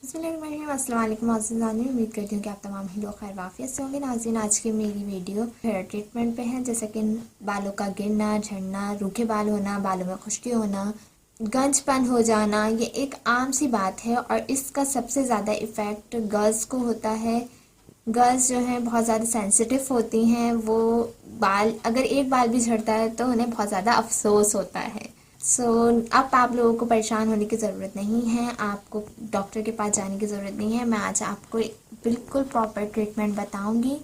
अस्सलाम वालेकुम नाज़रीन, उम्मीद करती हूँ कि आप तमाम ही लोग खैर वाफियत से होंगे। नाज़रीन, आज की मेरी वीडियो हेयर ट्रीटमेंट पे है। जैसे कि बालों का गिरना, झड़ना, रूखे बाल होना, बालों में खुश्की होना, गंजपन हो जाना, ये एक आम सी बात है और इसका सबसे ज़्यादा इफ़ेक्ट गर्ल्स को होता है। गर्ल्स जो हैं बहुत ज़्यादा सेंसिटिव होती हैं। वो बाल अगर एक बाल भी झड़ता है तो उन्हें बहुत ज़्यादा अफसोस होता है। अब आप लोगों को परेशान होने की ज़रूरत नहीं है, आपको डॉक्टर के पास जाने की ज़रूरत नहीं है। मैं आज आपको बिल्कुल प्रॉपर ट्रीटमेंट बताऊंगी।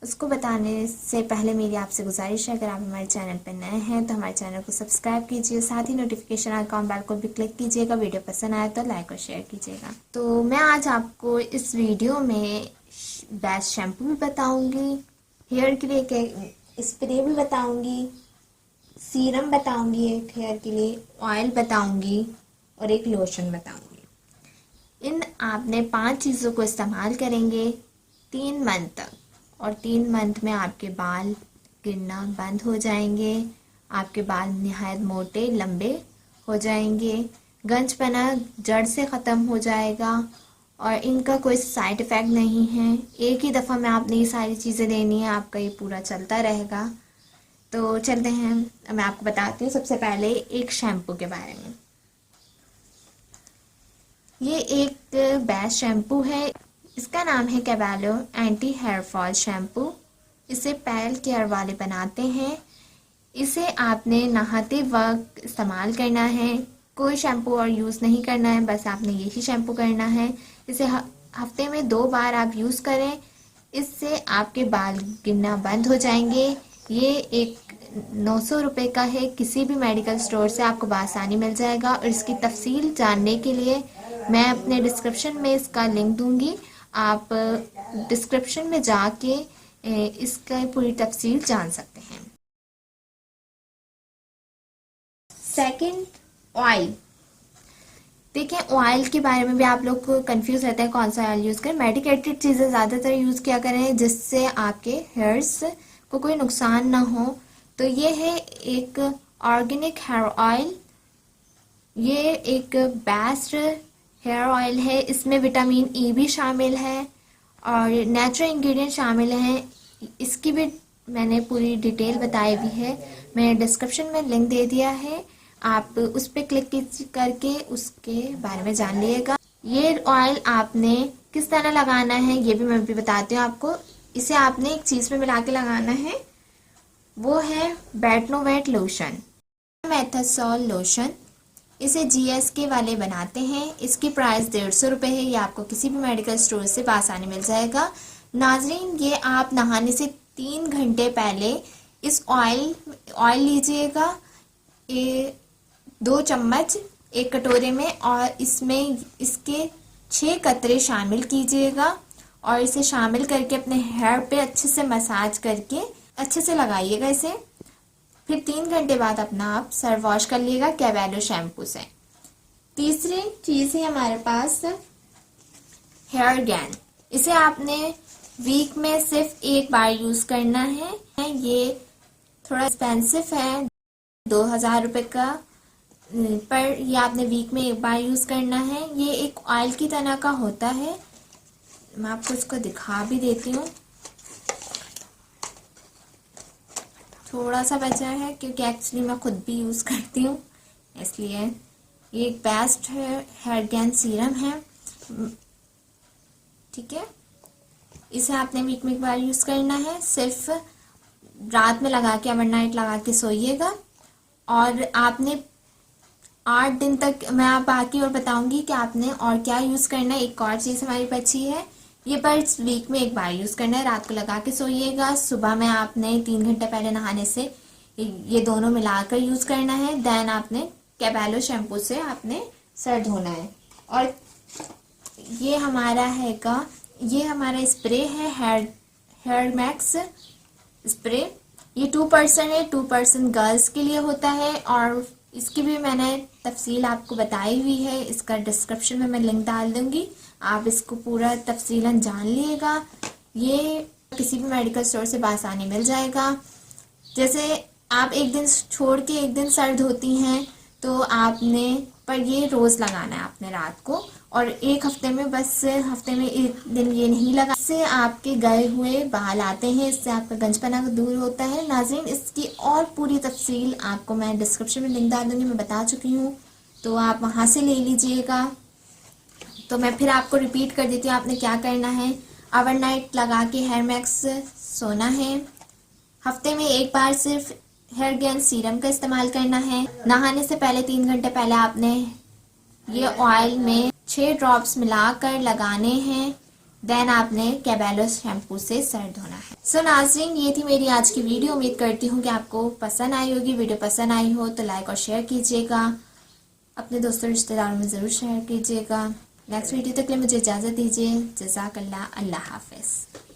उसको बताने से पहले मेरी आपसे गुजारिश है, अगर आप हमारे चैनल पर नए हैं तो हमारे चैनल को सब्सक्राइब कीजिए, साथ ही नोटिफिकेशन आइकॉन बेल को भी क्लिक कीजिएगा। वीडियो पसंद आए तो लाइक और शेयर कीजिएगा। तो मैं आज आपको इस वीडियो में बेस्ट शैम्पू भी बताऊंगी, हेयर के लिए स्प्रे भी बताऊंगी, सीरम बताऊंगी, एक हेयर के लिए ऑयल बताऊंगी और एक लोशन बताऊंगी। इन आपने 5 चीज़ों को इस्तेमाल करेंगे 3 मंथ तक, और 3 मंथ में आपके बाल गिरना बंद हो जाएंगे, आपके बाल निहायत मोटे लंबे हो जाएंगे, गंजपना जड़ से ख़त्म हो जाएगा और इनका कोई साइड इफ़ेक्ट नहीं है। एक ही दफ़ा में आपने ये सारी चीज़ें देनी है, आपका ये पूरा चलता रहेगा। तो चलते हैं, मैं आपको बताती हूँ सबसे पहले एक शैम्पू के बारे में। ये एक बेस्ट शैम्पू है, इसका नाम है कैवेलो एंटी हेयर फॉल शैम्पू। इसे पैल केयर वाले बनाते हैं। इसे आपने नहाते वक्त इस्तेमाल करना है, कोई शैम्पू और यूज़ नहीं करना है, बस आपने यही शैम्पू करना है। इसे हफ्ते में 2 बार आप यूज़ करें, इससे आपके बाल गिरना बंद हो जाएंगे। ये एक 900 रुपये का है, किसी भी मेडिकल स्टोर से आपको बआसानी मिल जाएगा। और इसकी तफसील जानने के लिए मैं अपने डिस्क्रिप्शन में इसका लिंक दूंगी, आप डिस्क्रिप्शन में जाके इसका पूरी तफसील जान सकते हैं। Second, oil. देखिए, ऑयल के बारे में भी आप लोग को कंफ्यूज रहते हैं कौन सा ऑयल यूज़ करें। मेडिकेटेड चीज़ें ज़्यादातर यूज़ किया करें जिससे आपके हेयर्स को कोई नुकसान ना हो। तो ये है एक ऑर्गेनिक हेयर ऑयल। ये एक बेस्ट हेयर ऑयल है, इसमें विटामिन ई भी शामिल है और नेचुरल इंग्रेडिएंट शामिल हैं। इसकी भी मैंने पूरी डिटेल बताई हुई है, मैंने डिस्क्रिप्शन में लिंक दे दिया है, आप उस पर क्लिक करके उसके बारे में जान लीजिएगा। ये ऑयल आपने किस तरह लगाना है ये भी मैं भी बताती हूँ आपको। इसे आपने एक चीज़ में मिला के लगाना है, वो है बेटनोवेट लोशन, मेथासोल लोशन। इसे GSK वाले बनाते हैं। इसकी प्राइस 150 रुपये है। ये आपको किसी भी मेडिकल स्टोर से आसानी मिल जाएगा। नाजरीन, ये आप नहाने से 3 घंटे पहले इस ऑयल लीजिएगा, 2 चम्मच एक कटोरे में, और इसमें इसके 6 कतरे शामिल कीजिएगा और इसे शामिल करके अपने हेयर पे अच्छे से मसाज करके अच्छे से लगाइएगा इसे। फिर 3 घंटे बाद अपना आप सर वॉश कर लीजिएगा कैवेलो शैम्पू से। तीसरी चीज़ है हमारे पास हेयर गैन। इसे आपने वीक में सिर्फ 1 बार यूज़ करना है। ये थोड़ा एक्सपेंसिव है, 2000 रुपये का, पर ये आपने वीक में 1 बार यूज़ करना है। ये एक ऑयल की तरह का होता है, मैं आपको इसको दिखा भी देती हूँ। थोड़ा सा बचा है क्योंकि एक्चुअली मैं खुद भी यूज़ करती हूँ, इसलिए ये एक बेस्ट हेयर गैन सीरम है। ठीक है, इसे आपने वीक में 1 बार यूज़ करना है, सिर्फ रात में लगा के ओवरनाइट लगा के सोइएगा। और आपने 8 दिन तक, मैं आप बाकी और बताऊंगी कि आपने और क्या यूज़ करना है। एक और चीज़ हमारी बची है, ये बस वीक में 1 बार यूज़ करना है, रात को लगा के सोइएगा। सुबह में आपने 3 घंटे पहले नहाने से ये दोनों मिलाकर यूज़ करना है। देन आपने कैवेलो शैम्पू से आपने सर धोना है। और ये हमारा ये हमारा स्प्रे है, हेयर मैक्स स्प्रे। ये 2% है, 2% गर्ल्स के लिए होता है और इसकी भी मैंने तफसील आपको बताई हुई है, इसका डिस्क्रिप्शन में मैं लिंक डाल दूंगी, आप इसको पूरा तफसीलन जान लीजिएगा। ये किसी भी मेडिकल स्टोर से आसानी मिल जाएगा। जैसे आप एक दिन छोड़ के एक दिन सर धोती हैं तो आपने पर ये रोज़ लगाना है आपने रात को, और एक हफ्ते में, बस हफ्ते में एक दिन ये नहीं लगा, इससे आपके गए हुए बाल आते हैं, इससे आपका गंजपना दूर होता है। नाज़रीन, इसकी और पूरी तफसील आपको मैं डिस्क्रिप्शन में लिंक डाल दूँगी, मैं बता चुकी हूँ, तो आप वहाँ से ले लीजिएगा। तो मैं फिर आपको रिपीट कर देती हूँ आपने क्या करना है। ओवरनाइट लगा के हेयर मैक्स सोना है। हफ्ते में एक बार सिर्फ हेयर गेन सीरम का इस्तेमाल करना है। नहाने से पहले 3 घंटे पहले आपने ये ऑयल में 6 ड्रॉप्स मिलाकर लगाने हैं। देन आपने कैबेलोस शैम्पू से सर धोना है। सो नाज़रीन, ये थी मेरी आज की वीडियो। उम्मीद करती हूँ कि आपको पसंद आई होगी। वीडियो पसंद आई हो तो लाइक और शेयर कीजिएगा, अपने दोस्तों रिश्तेदारों में ज़रूर शेयर कीजिएगा। नेक्स्ट वीडियो तक के लिए मुझे इजाज़त दीजिए। जज़ाकल्लाह, अल्लाह हाफ़िज़।